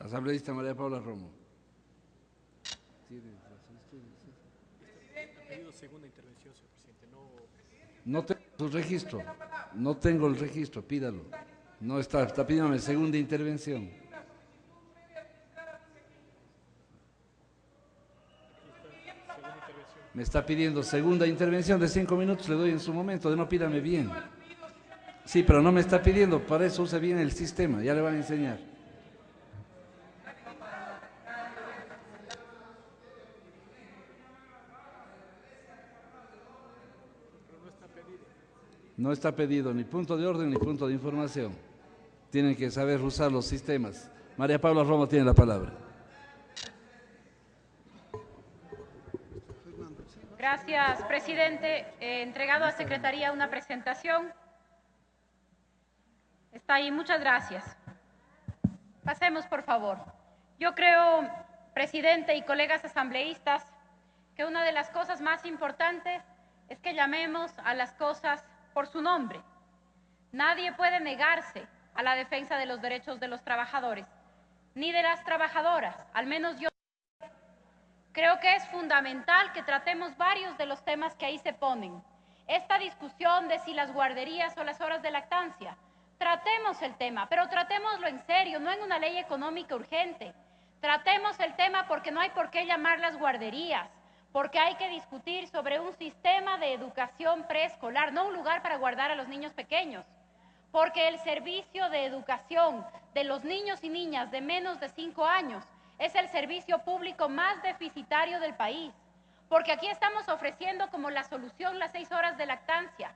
Asambleísta María Paula Romo. Ha pedido segunda intervención, señor presidente. No tengo su registro. No tengo el registro, pídalo. No está pidiéndome segunda intervención. Segunda intervención. Me está pidiendo segunda intervención de 5 minutos, le doy en su momento, de no pídame bien. Sí, pero no me está pidiendo, para eso usa bien el sistema, ya le van a enseñar. Pero no está pedido. No está pedido ni punto de orden ni punto de información. Tienen que saber usar los sistemas. María Paula Romo tiene la palabra. Gracias, presidente. He entregado a Secretaría una presentación. Está ahí, muchas gracias. Pasemos, por favor. Yo creo, presidente y colegas asambleístas, que una de las cosas más importantes es que llamemos a las cosas por su nombre. Nadie puede negarse a la defensa de los derechos de los trabajadores, ni de las trabajadoras, al menos yo. Creo que es fundamental que tratemos varios de los temas que ahí se ponen. Esta discusión de si las guarderías o las horas de lactancia, tratemos el tema, pero tratémoslo en serio, no en una ley económica urgente. Tratemos el tema porque no hay por qué llamarlas guarderías, porque hay que discutir sobre un sistema de educación preescolar, no un lugar para guardar a los niños pequeños. Porque el servicio de educación de los niños y niñas de menos de 5 años es el servicio público más deficitario del país, porque aquí estamos ofreciendo como la solución las 6 horas de lactancia,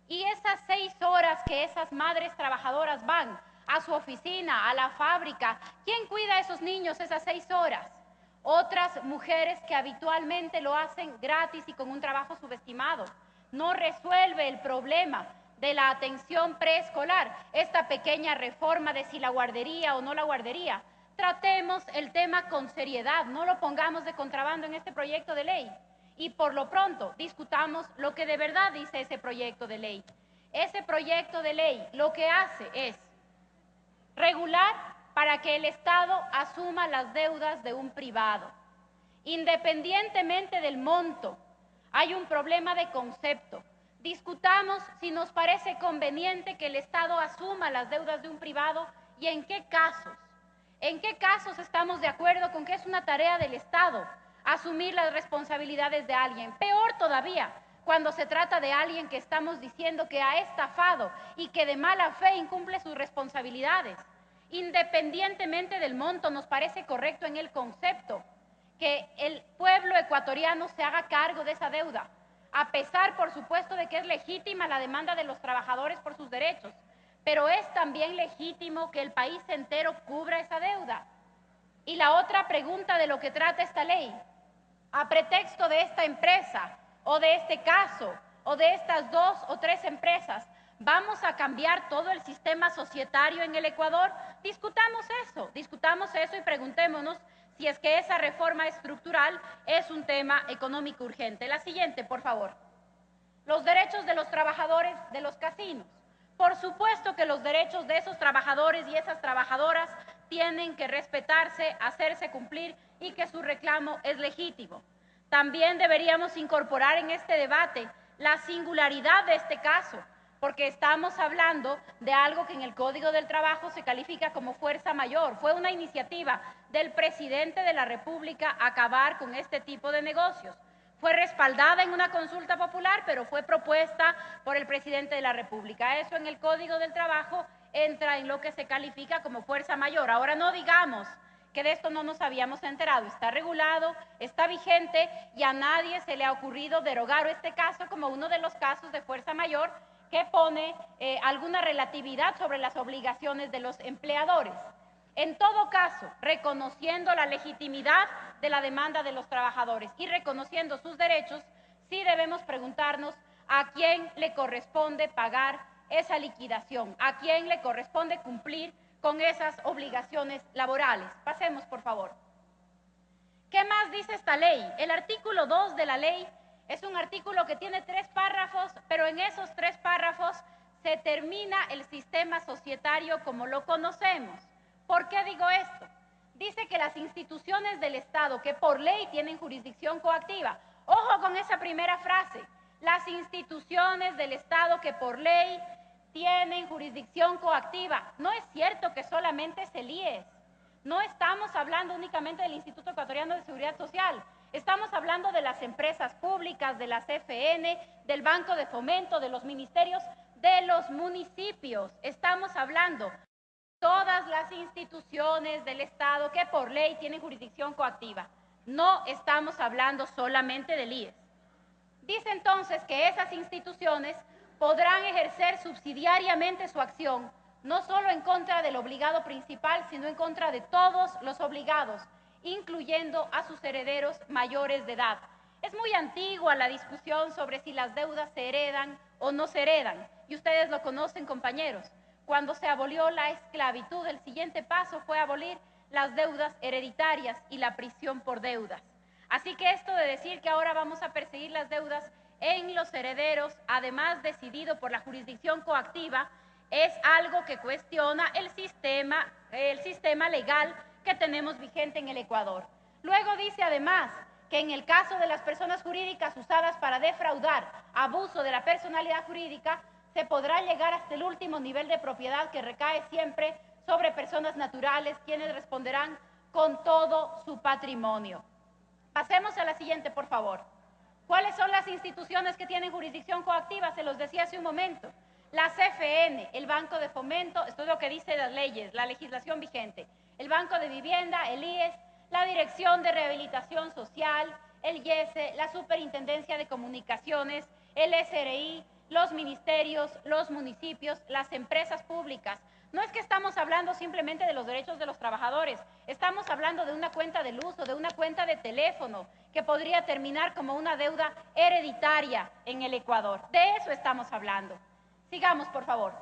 y esas 6 horas que esas madres trabajadoras van a su oficina, a la fábrica, ¿quién cuida a esos niños esas 6 horas? Otras mujeres que habitualmente lo hacen gratis y con un trabajo subestimado. No resuelve el problema de la atención preescolar, esta pequeña reforma de si la guardería o no la guardería. Tratemos el tema con seriedad, no lo pongamos de contrabando en este proyecto de ley. Y por lo pronto, discutamos lo que de verdad dice ese proyecto de ley. Ese proyecto de ley lo que hace es regular para que el Estado asuma las deudas de un privado. Independientemente del monto, hay un problema de concepto. Discutamos si nos parece conveniente que el Estado asuma las deudas de un privado y en qué casos. ¿En qué casos estamos de acuerdo con que es una tarea del Estado asumir las responsabilidades de alguien? Peor todavía, cuando se trata de alguien que estamos diciendo que ha estafado y que de mala fe incumple sus responsabilidades. Independientemente del monto, nos parece correcto en el concepto que el pueblo ecuatoriano se haga cargo de esa deuda, a pesar, por supuesto, de que es legítima la demanda de los trabajadores por sus derechos, pero es también legítimo que el país entero cubra esa deuda. Y la otra pregunta de lo que trata esta ley, a pretexto de esta empresa o de este caso o de estas 2 o 3 empresas, ¿vamos a cambiar todo el sistema societario en el Ecuador? Discutamos eso y preguntémonos si es que esa reforma estructural es un tema económico urgente. La siguiente, por favor. Los derechos de los trabajadores de los casinos. Por supuesto que los derechos de esos trabajadores y esas trabajadoras tienen que respetarse, hacerse cumplir y que su reclamo es legítimo. También deberíamos incorporar en este debate la singularidad de este caso, porque estamos hablando de algo que en el Código del Trabajo se califica como fuerza mayor. Fue una iniciativa del presidente de la República acabar con este tipo de negocios. Fue respaldada en una consulta popular, pero fue propuesta por el presidente de la República. Eso en el Código del Trabajo entra en lo que se califica como fuerza mayor. Ahora no digamos que de esto no nos habíamos enterado. Está regulado, está vigente y a nadie se le ha ocurrido derogar este caso como uno de los casos de fuerza mayor que pone alguna relatividad sobre las obligaciones de los empleadores. En todo caso, reconociendo la legitimidad de la demanda de los trabajadores y reconociendo sus derechos, sí debemos preguntarnos a quién le corresponde pagar esa liquidación, a quién le corresponde cumplir con esas obligaciones laborales. Pasemos, por favor. ¿Qué más dice esta ley? El artículo 2 de la ley es un artículo que tiene 3 párrafos, pero en esos 3 párrafos se termina el sistema societario como lo conocemos. ¿Por qué digo esto? dice que las instituciones del Estado que por ley tienen jurisdicción coactiva. Ojo con esa primera frase. Las instituciones del Estado que por ley tienen jurisdicción coactiva. No es cierto que solamente es el IES. No estamos hablando únicamente del Instituto Ecuatoriano de Seguridad Social. Estamos hablando de las empresas públicas, de la CFN, del Banco de Fomento, de los ministerios, de los municipios. Estamos hablando de todas las instituciones del Estado que por ley tienen jurisdicción coactiva. No estamos hablando solamente del IES. Dice entonces que esas instituciones podrán ejercer subsidiariamente su acción, no solo en contra del obligado principal, sino en contra de todos los obligados, incluyendo a sus herederos mayores de edad. Es muy antigua la discusión sobre si las deudas se heredan o no se heredan, y ustedes lo conocen, compañeros. Cuando se abolió la esclavitud, el siguiente paso fue abolir las deudas hereditarias y la prisión por deudas. Así que esto de decir que ahora vamos a perseguir las deudas en los herederos, además decidido por la jurisdicción coactiva, es algo que cuestiona el sistema legal que tenemos vigente en el Ecuador. Luego dice además que en el caso de las personas jurídicas usadas para defraudar, abuso de la personalidad jurídica, se podrá llegar hasta el último nivel de propiedad que recae siempre sobre personas naturales, quienes responderán con todo su patrimonio. Pasemos a la siguiente, por favor. ¿Cuáles son las instituciones que tienen jurisdicción coactiva? Se los decía hace un momento. La CFN, el Banco de Fomento, esto es lo que dice las leyes, la legislación vigente. El Banco de Vivienda, el IES, la Dirección de Rehabilitación Social, el IESE, la Superintendencia de Comunicaciones, el SRI, los ministerios, los municipios, las empresas públicas. No es que estamos hablando simplemente de los derechos de los trabajadores, estamos hablando de una cuenta de luz o de una cuenta de teléfono que podría terminar como una deuda hereditaria en el Ecuador. De eso estamos hablando. Sigamos, por favor.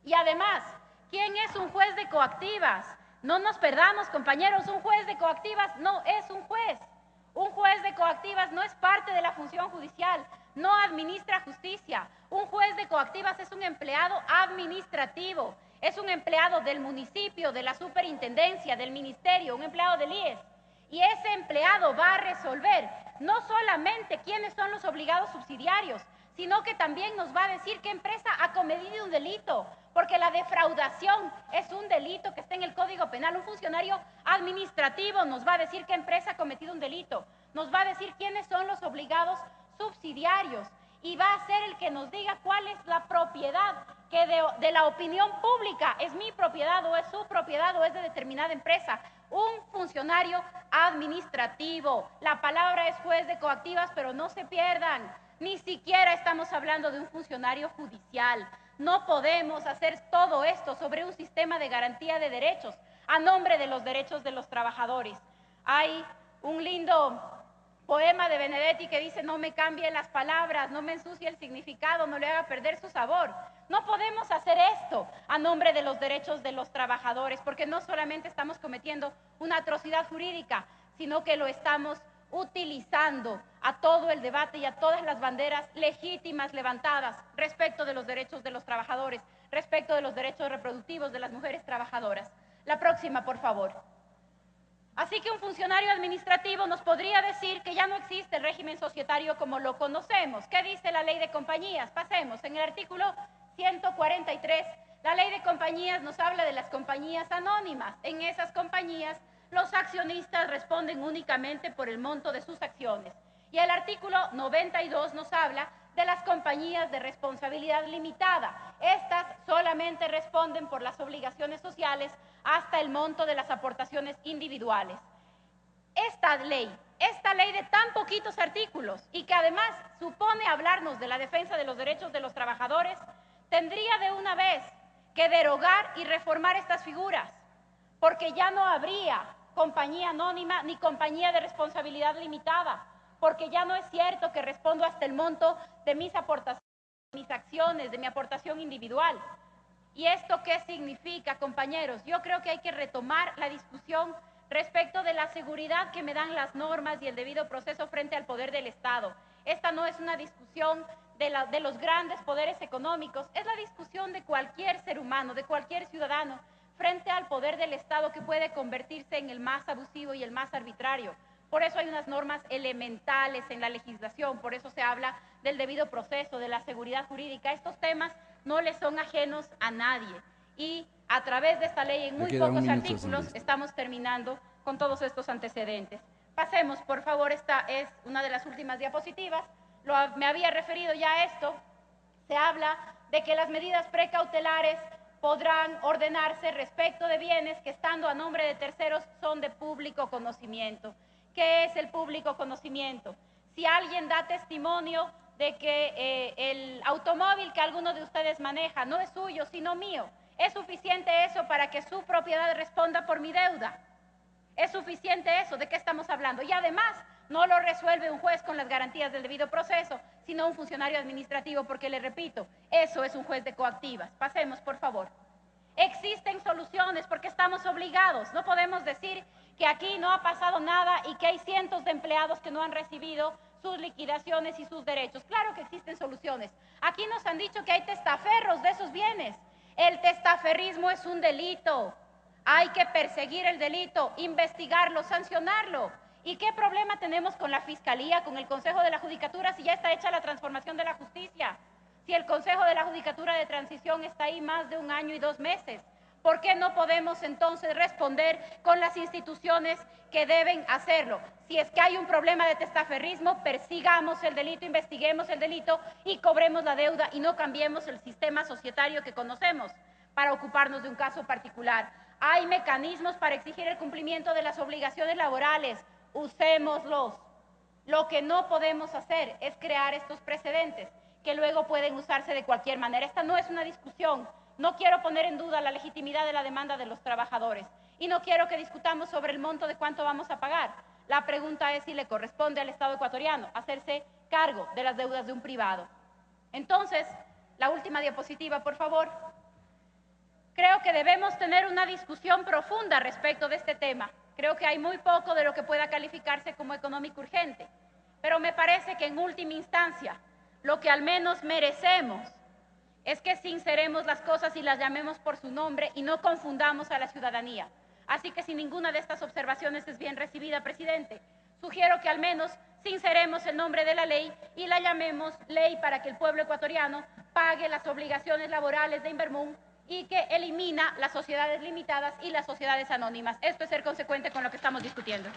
Y además, ¿quién es un juez de coactivas? No nos perdamos, compañeros, un juez de coactivas no es un juez. Un juez de coactivas no es parte de la función judicial, no administra justicia. Un juez de coactivas es un empleado administrativo, es un empleado del municipio, de la superintendencia, del ministerio, un empleado del IES. Y ese empleado va a resolver no solamente quiénes son los obligados subsidiarios, sino que también nos va a decir qué empresa ha cometido un delito, porque la defraudación es un delito que está en el Código Penal. Un funcionario administrativo nos va a decir qué empresa ha cometido un delito, nos va a decir quiénes son los obligados subsidiarios y va a ser el que nos diga cuál es la propiedad que de la opinión pública es mi propiedad o es su propiedad o es de determinada empresa. Un funcionario administrativo. La palabra es juez de coactivas, pero no se pierdan. Ni siquiera estamos hablando de un funcionario judicial. No podemos hacer todo esto sobre un sistema de garantía de derechos a nombre de los derechos de los trabajadores. Hay un lindo poema de Benedetti que dice: no me cambie las palabras, no me ensucie el significado, no le haga perder su sabor. No podemos hacer esto a nombre de los derechos de los trabajadores, porque no solamente estamos cometiendo una atrocidad jurídica, sino que lo estamos utilizando a todo el debate y a todas las banderas legítimas levantadas respecto de los derechos de los trabajadores, respecto de los derechos reproductivos de las mujeres trabajadoras. La próxima, por favor. Así que un funcionario administrativo nos podría decir que ya no existe el régimen societario como lo conocemos. ¿Qué dice la ley de compañías? Pasemos. En el artículo 143, la ley de compañías nos habla de las compañías anónimas. En esas compañías, los accionistas responden únicamente por el monto de sus acciones. Y el artículo 92 nos habla de las compañías de responsabilidad limitada. Estas solamente responden por las obligaciones sociales hasta el monto de las aportaciones individuales. Esta ley de tan poquitos artículos y que además supone hablarnos de la defensa de los derechos de los trabajadores, tendría de una vez que derogar y reformar estas figuras, porque ya no habría compañía anónima ni compañía de responsabilidad limitada, porque ya no es cierto que respondo hasta el monto de mis aportaciones, de mis acciones, de mi aportación individual. ¿Y esto qué significa, compañeros? Yo creo que hay que retomar la discusión respecto de la seguridad que me dan las normas y el debido proceso frente al poder del Estado. Esta no es una discusión de los grandes poderes económicos, es la discusión de cualquier ser humano, de cualquier ciudadano, frente al poder del Estado que puede convertirse en el más abusivo y el más arbitrario. Por eso hay unas normas elementales en la legislación, por eso se habla del debido proceso, de la seguridad jurídica. Estos temas no les son ajenos a nadie y a través de esta ley en muy pocos artículos estamos terminando con todos estos antecedentes. Pasemos, por favor, esta es una de las últimas diapositivas. Me había referido ya a esto. Se habla de que las medidas precautelares podrán ordenarse respecto de bienes que estando a nombre de terceros son de público conocimiento. ¿Qué es el público conocimiento? Si alguien da testimonio de que el automóvil que alguno de ustedes maneja no es suyo, sino mío, ¿es suficiente eso para que su propiedad responda por mi deuda? ¿Es suficiente eso? ¿De qué estamos hablando? Y además, no lo resuelve un juez con las garantías del debido proceso, sino un funcionario administrativo, porque le repito, eso es un juez de coactivas. Pasemos, por favor. Existen soluciones porque estamos obligados. No podemos decir que aquí no ha pasado nada y que hay cientos de empleados que no han recibido sus liquidaciones y sus derechos. Claro que existen soluciones. Aquí nos han dicho que hay testaferros de esos bienes. El testaferrismo es un delito. Hay que perseguir el delito, investigarlo, sancionarlo. ¿Y qué problema tenemos con la Fiscalía, con el Consejo de la Judicatura, si ya está hecha la transformación de la justicia? Si el Consejo de la Judicatura de Transición está ahí más de 1 año y 2 meses. ¿Por qué no podemos entonces responder con las instituciones que deben hacerlo? Si es que hay un problema de testaferrismo, persigamos el delito, investiguemos el delito y cobremos la deuda y no cambiemos el sistema societario que conocemos para ocuparnos de un caso particular. Hay mecanismos para exigir el cumplimiento de las obligaciones laborales. Usémoslos. Lo que no podemos hacer es crear estos precedentes que luego pueden usarse de cualquier manera. Esta no es una discusión. No quiero poner en duda la legitimidad de la demanda de los trabajadores y no quiero que discutamos sobre el monto de cuánto vamos a pagar. La pregunta es si le corresponde al Estado ecuatoriano hacerse cargo de las deudas de un privado. Entonces, la última diapositiva, por favor. Creo que debemos tener una discusión profunda respecto de este tema. Creo que hay muy poco de lo que pueda calificarse como económico urgente, pero me parece que en última instancia lo que al menos merecemos es que sinceremos las cosas y las llamemos por su nombre y no confundamos a la ciudadanía. Así que si ninguna de estas observaciones es bien recibida, presidente, sugiero que al menos sinceremos el nombre de la ley y la llamemos ley para que el pueblo ecuatoriano pague las obligaciones laborales de Invermum y que elimina las sociedades limitadas y las sociedades anónimas. Esto es ser consecuente con lo que estamos discutiendo.